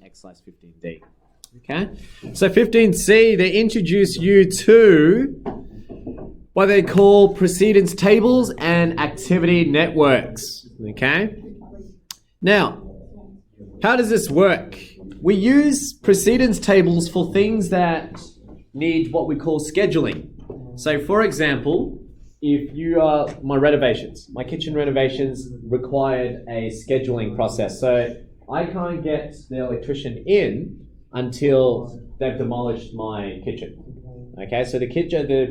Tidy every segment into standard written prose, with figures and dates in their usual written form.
exercise 15D. Okay, so 15C, they introduce you to what they call precedence tables and activity networks. Okay, now how does this work? We use precedence tables for things that need what we call scheduling. So for example, if you are my kitchen renovations required a scheduling process. So I can't get the electrician in until they've demolished my kitchen. Okay, so the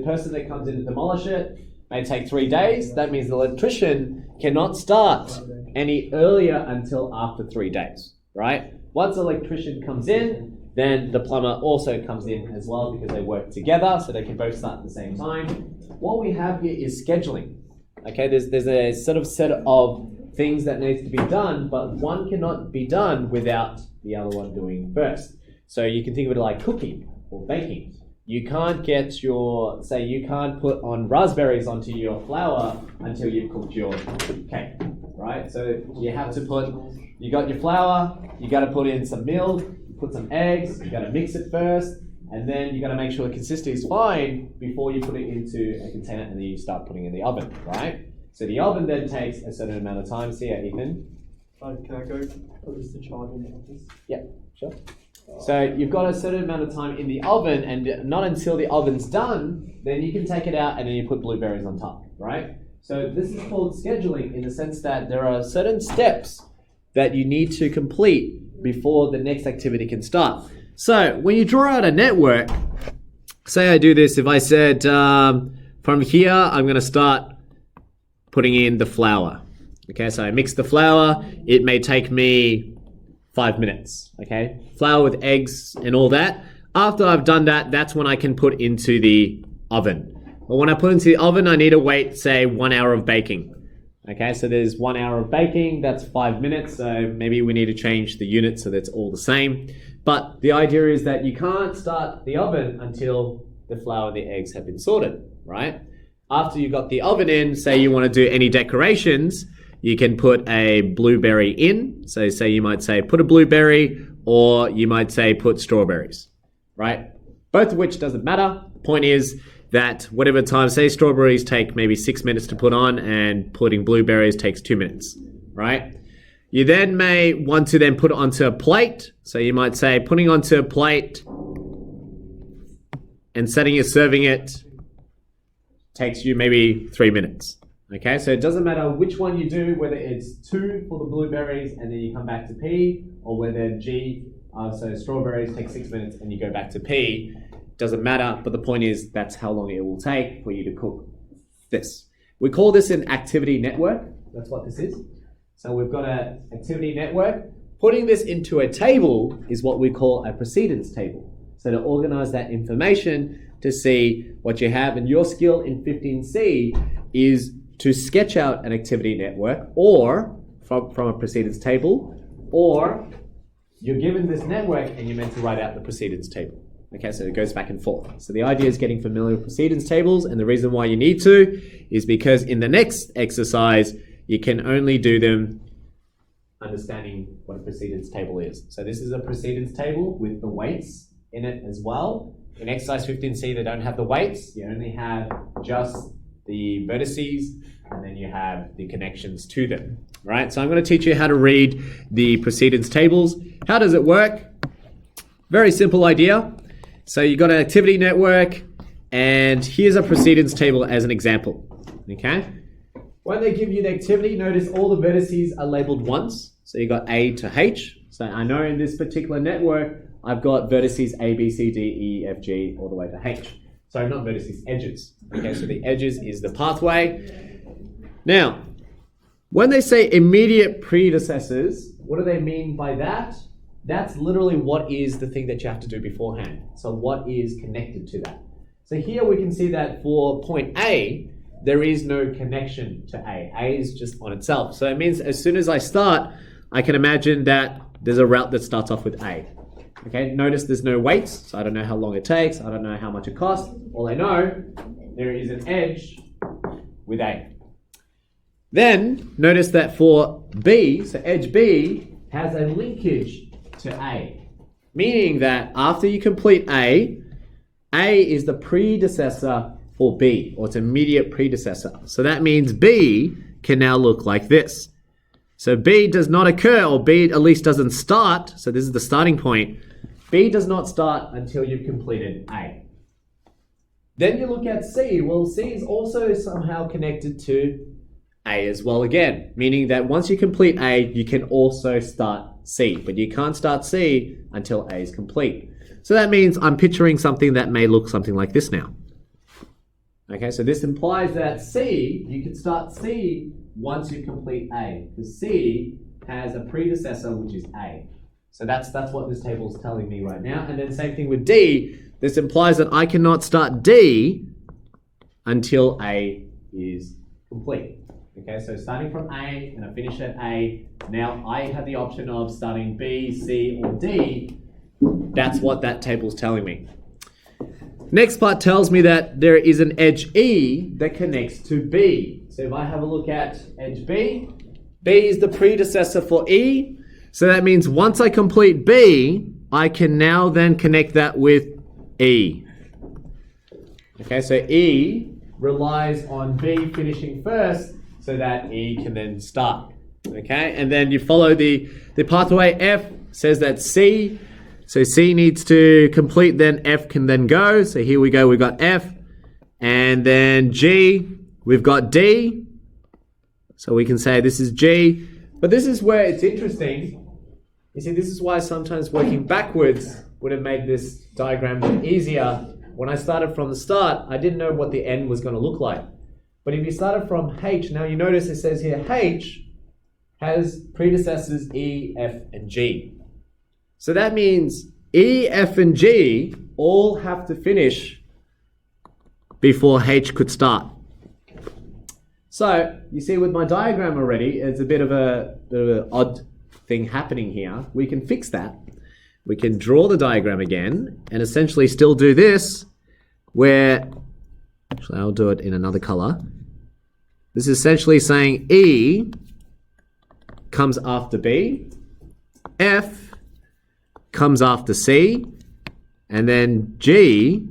person that comes in to demolish it may take 3 days. That means the electrician cannot start any earlier until after 3 days, right? Once the electrician comes in, then the plumber also comes in as well because they work together, so they can both start at the same time. What we have here is scheduling. Okay, there's a sort of set of things that needs to be done, but one cannot be done without the other one doing first. So you can think of it like cooking or baking. You can't you can't put on raspberries onto your flour until you've cooked your cake, right? So you have to you got your flour, you got to put in some milk, put some eggs, you got to mix it first, and then you got to make sure the consistency is fine before you put it into a container and then you start putting it in the oven, right? So the oven then takes a certain amount of time. See ya, Ethan. Can I go put this to charge in the office? Yeah, sure. So you've got a certain amount of time in the oven, and not until the oven's done, then you can take it out and then you put blueberries on top, right? So this is called scheduling in the sense that there are certain steps that you need to complete before the next activity can start. So when you draw out a network, say I do this, if I said from here, I'm going to start putting in the flour. Okay, so I mix the flour. It may take me 5 minutes. Okay, flour with eggs and all that. After I've done that, that's when I can put into the oven. But when I put into the oven, I need to wait, say, 1 hour of baking. Okay, so there's 1 hour of baking, that's 5 minutes, so maybe we need to change the unit so that's all the same. But the idea is that you can't start the oven until the flour and the eggs have been sorted, right? After you got the oven in, say you want to do any decorations, you can put a blueberry in. So say you might say put a blueberry, or you might say put strawberries, right? Both of which doesn't matter. The point is that whatever time, say strawberries take maybe 6 minutes to put on and putting blueberries takes 2 minutes, right? You then may want to then put it onto a plate. So you might say putting onto a plate and serving it takes you maybe 3 minutes. Okay, so it doesn't matter which one you do, whether it's 2 for the blueberries and then you come back to P, or whether so strawberries take 6 minutes and you go back to P. Doesn't matter, but the point is that's how long it will take for you to cook this. We call this an activity network. That's what this is. So we've got an activity network. Putting this into a table is what we call a precedence table. So to organize that information to see what you have, and your skill in 15C is to sketch out an activity network or from a precedence table, or you're given this network and you're meant to write out the precedence table. Okay, so it goes back and forth. So the idea is getting familiar with precedence tables, and the reason why you need to is because in the next exercise, you can only do them understanding what a precedence table is. So this is a precedence table with the weights in it as well. In exercise 15C, they don't have the weights. You only have just the vertices, and then you have the connections to them, right? So I'm going to teach you how to read the precedence tables. How does it work? Very simple idea. So you've got an activity network, and here's a precedence table as an example, okay? When they give you the activity, notice all the vertices are labeled once. So you got A to H. So I know in this particular network, I've got vertices A, B, C, D, E, F, G, all the way to H. Sorry, not vertices, edges. Okay, so the edges is the pathway. Now, when they say immediate predecessors, what do they mean by that? That's literally what is the thing that you have to do beforehand. So what is connected to that? So here we can see that for point A, there is no connection to A. A is just on itself. So it means as soon as I start, I can imagine that there's a route that starts off with A. Okay, notice there's no weights, so I don't know how long it takes. I don't know how much it costs. All I know, there is an edge with A. Then notice that for B, so edge B has a linkage to A. Meaning that after you complete A is the predecessor for B, or its immediate predecessor. So that means B can now look like this. So B does not occur, or B at least doesn't start, so this is the starting point. B does not start until you've completed A. Then you look at C. Well, C is also somehow connected to A as well again, meaning that once you complete A, you can also start C, but you can't start C until A is complete. So that means I'm picturing something that may look something like this now. Okay, so this implies that C, you can start C once you complete A, because C has a predecessor, which is A. So that's what this table is telling me right now. And then same thing with D. This implies that I cannot start D until A is complete. Okay, so starting from A and I finish at A, now I have the option of starting B, C, or D. That's what that table is telling me. Next part tells me that there is an edge E that connects to B. So if I have a look at edge B, B is the predecessor for E. So that means once I complete B, I can now then connect that with E. Okay, so E relies on B finishing first so that E can then start. Okay, and then you follow the pathway. F says that C, so C needs to complete, then F can then go. So here we go, we've got F, and then G, we've got D. So we can say this is G, but this is where it's interesting. You see, this is why sometimes working backwards would have made this diagram easier. When I started from the start, I didn't know what the end was going to look like. But if you started from H, now you notice it says here H has predecessors E, F, and G. So that means E, F, and G all have to finish before H could start. So you see with my diagram already, it's a bit of an odd thing happening here. We can fix that. We can draw the diagram again and essentially still do this, where, actually I'll do it in another color. This is essentially saying E comes after B, F comes after C, and then G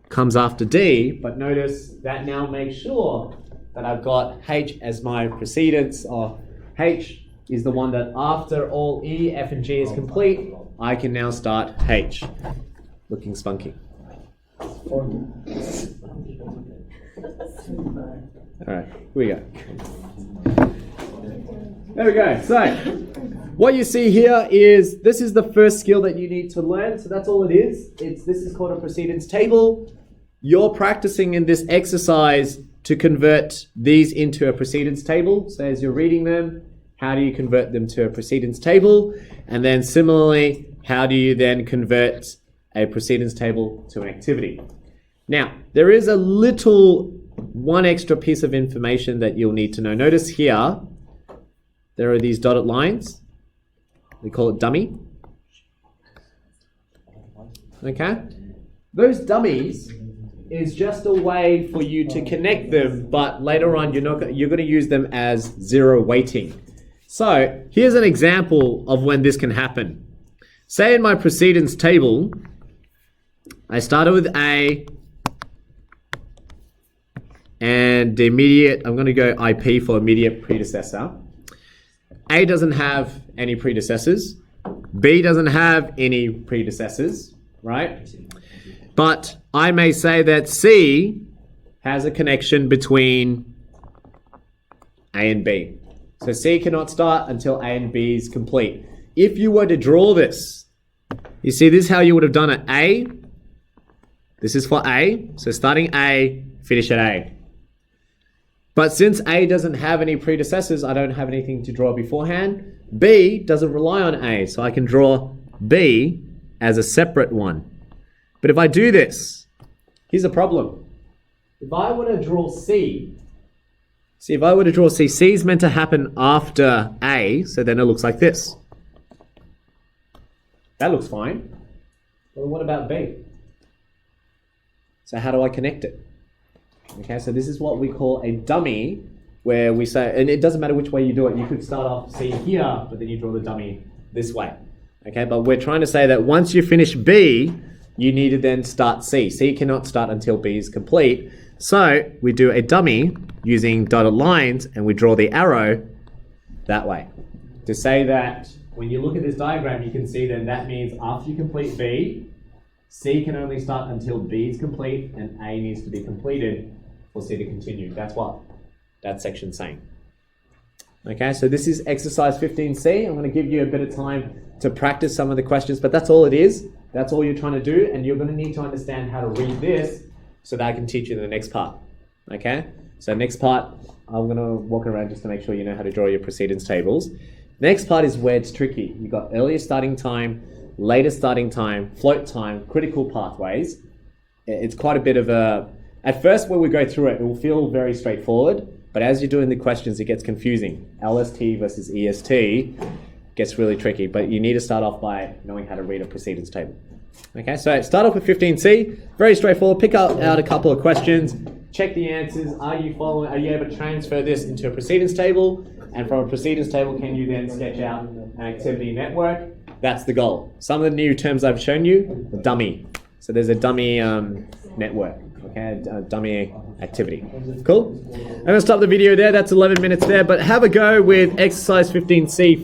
comes after D. But notice that now makes sure that I've got H as my precedence, or H is the one that after all E, F, and G is complete, I can now start H. Looking spunky. All right, here we go. There we go. So, what you see here is, this is the first skill that you need to learn. So that's all it is. This is called a precedence table. You're practicing in this exercise to convert these into a precedence table. So as you're reading them, how do you convert them to a precedence table? And then similarly, how do you then convert a precedence table to an activity? Now, there is a one extra piece of information that you'll need to know. Notice here, there are these dotted lines. We call it dummy. Okay? Those dummies is just a way for you to connect them, but later on you're going to use them as zero weighting. So here's an example of when this can happen. Say in my precedence table, I started with A, and the immediate, I'm going to go IP for immediate predecessor. A doesn't have any predecessors. B doesn't have any predecessors, right? But I may say that C has a connection between A and B. So C cannot start until A and B is complete. If you were to draw this, you see this is how you would have done it. A, this is for A, so starting A, finish at A. But since A doesn't have any predecessors, I don't have anything to draw beforehand. B doesn't rely on A, so I can draw B as a separate one. But if I do this, here's a problem. If I were to draw C, C is meant to happen after A, so then it looks like this. That looks fine. Well, what about B? So how do I connect it? Okay, so this is what we call a dummy, where we say, and it doesn't matter which way you do it. You could start off C here, but then you draw the dummy this way. Okay, but we're trying to say that once you finish B, you need to then start C. C cannot start until B is complete. So we do a dummy using dotted lines and we draw the arrow that way. To say that when you look at this diagram, you can see then that means after you complete B, C can only start until B is complete and A needs to be completed for C to continue. That's what that section's saying. Okay, so this is exercise 15C. I'm going to give you a bit of time to practice some of the questions, but that's all it is. That's all you're trying to do, and you're going to need to understand how to read this so that I can teach you the next part. Okay, so next part, I'm going to walk around just to make sure you know how to draw your precedence tables. Next part is where it's tricky. You've got earlier starting time, later starting time, float time, critical pathways. It's quite a bit of a... At first, when we go through it, it will feel very straightforward, but as you're doing the questions, it gets confusing. LST versus EST gets really tricky, but you need to start off by knowing how to read a precedence table. Okay, so start off with 15C, very straightforward. Pick out a couple of questions, check the answers. Are you following? Are you able to transfer this into a precedence table? And from a precedence table, can you then sketch out an activity network? That's the goal. Some of the new terms I've shown you, a dummy. So there's a dummy network, okay, a dummy activity. Cool? I'm going to stop the video there. That's 11 minutes there, but have a go with exercise 15C.